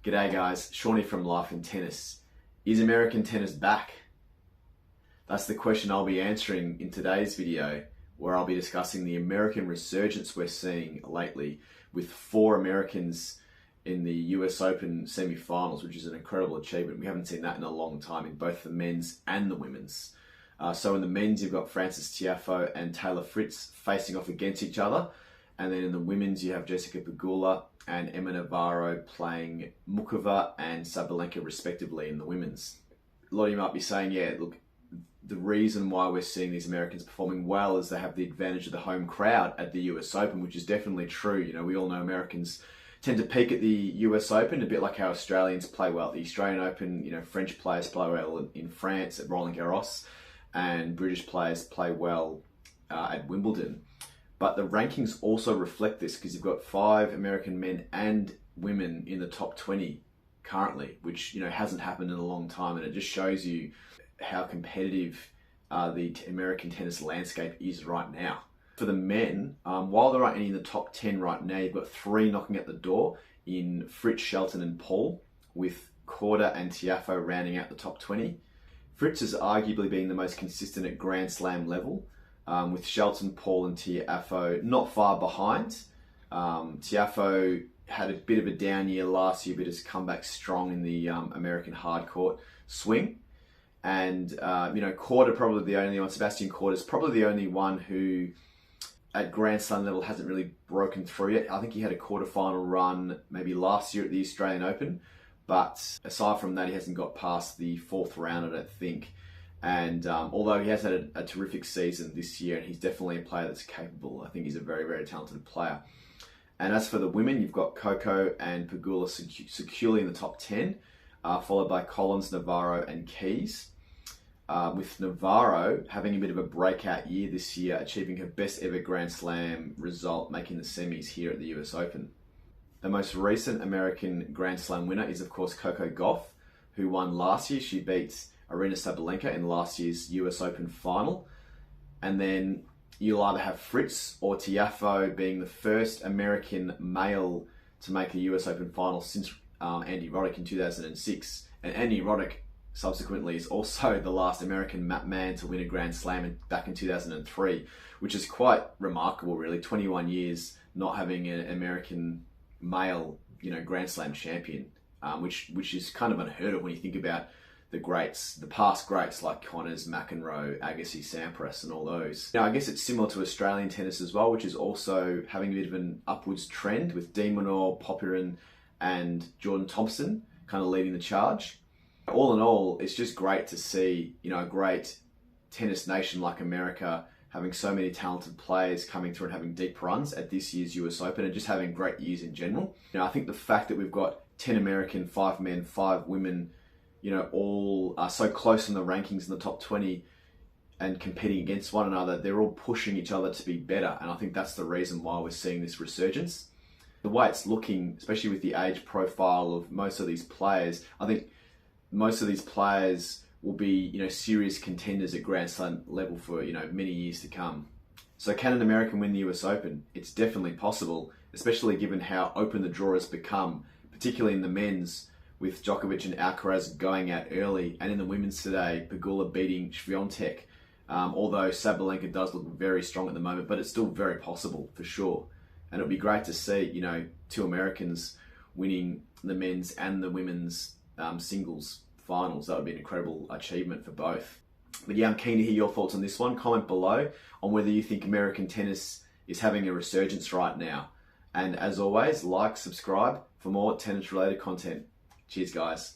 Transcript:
G'day guys, Shawnee from Life in Tennis. Is American tennis back? That's the question I'll be answering in today's video, where I'll be discussing the American resurgence we're seeing lately with 4 Americans in the US Open semi-finals, which is an incredible achievement. We haven't seen that in a long time in both the men's and the women's. So in the men's, you've got Frances Tiafoe and Taylor Fritz facing off against each other. And then in the women's, you have Jessica Pegula and Emma Navarro playing Mukova and Sabalenka respectively in the women's. A lot of you might be saying, yeah, look, the reason why we're seeing these Americans performing well is they have the advantage of the home crowd at the US Open, which is definitely true. You know, we all know Americans tend to peak at the US Open, a bit like how Australians play well at the Australian Open. You know, French players play well in France at Roland Garros, and British players play well at Wimbledon. But the rankings also reflect this, because you've got 5 American men and women in the top 20 currently, which, you know, hasn't happened in a long time. And it just shows you how competitive the American tennis landscape is right now. For the men, while there aren't any in the top 10 right now, you've got 3 knocking at the door in Fritz, Shelton and Paul, with Korda and Tiafoe rounding out the top 20. Fritz has arguably been the most consistent at Grand Slam level, with Shelton, Paul and Tiafoe not far behind. Tiafoe had a bit of a down year last year, but has come back strong in the American hardcourt swing. And, you know, Korda probably the only one, Sebastian Korda is probably the only one who at Grand Slam level hasn't really broken through yet. I think he had a quarterfinal run maybe last year at the Australian Open, but aside from that, he hasn't got past the 4th round, I don't think. And although he has had a terrific season this year, and he's definitely a player that's capable, I think he's a very, very talented player. And as for the women, you've got Coco and Pegula securely in the top 10, followed by Collins, Navarro and Keys. With Navarro having a bit of a breakout year this year, achieving her best ever Grand Slam result, making the semis here at the US Open. The most recent American Grand Slam winner is, of course, Coco Gauff, who won last year. She beat Aryna Sabalenka in last year's US Open final. And then you'll either have Fritz or Tiafoe being the first American male to make a US Open final since Andy Roddick in 2006. And Andy Roddick subsequently is also the last American man to win a Grand Slam back in 2003, which is quite remarkable, really. 21 years not having an American male, you know, Grand Slam champion, which is kind of unheard of when you think about the greats, the past greats like Connors, McEnroe, Agassi, Sampras and all those. Now, I guess it's similar to Australian tennis as well, which is also having a bit of an upwards trend with De Minaur, Popyrin and Jordan Thompson kind of leading the charge. All in all, it's just great to see, you know, a great tennis nation like America having so many talented players coming through and having deep runs at this year's US Open and just having great years in general. You know, I think the fact that we've got 10 American, 5 men, 5 women, you know, all are so close in the rankings in the top 20 and competing against one another, they're all pushing each other to be better. And I think that's the reason why we're seeing this resurgence. The way it's looking, especially with the age profile of most of these players, I think most of these players will be, you know, serious contenders at Grand Slam level for, you know, many years to come. So can an American win the US Open? It's definitely possible, especially given how open the draw has become, particularly in the men's, with Djokovic and Alcaraz going out early, and in the women's today, Pegula beating Swiatek. Although Sabalenka does look very strong at the moment, but it's still very possible for sure. And it'll be great to see, you know, 2 Americans winning the men's and the women's singles finals. That would be an incredible achievement for both. But yeah, I'm keen to hear your thoughts on this one. Comment below on whether you think American tennis is having a resurgence right now. And as always, like, subscribe for more tennis related content. Cheers, guys.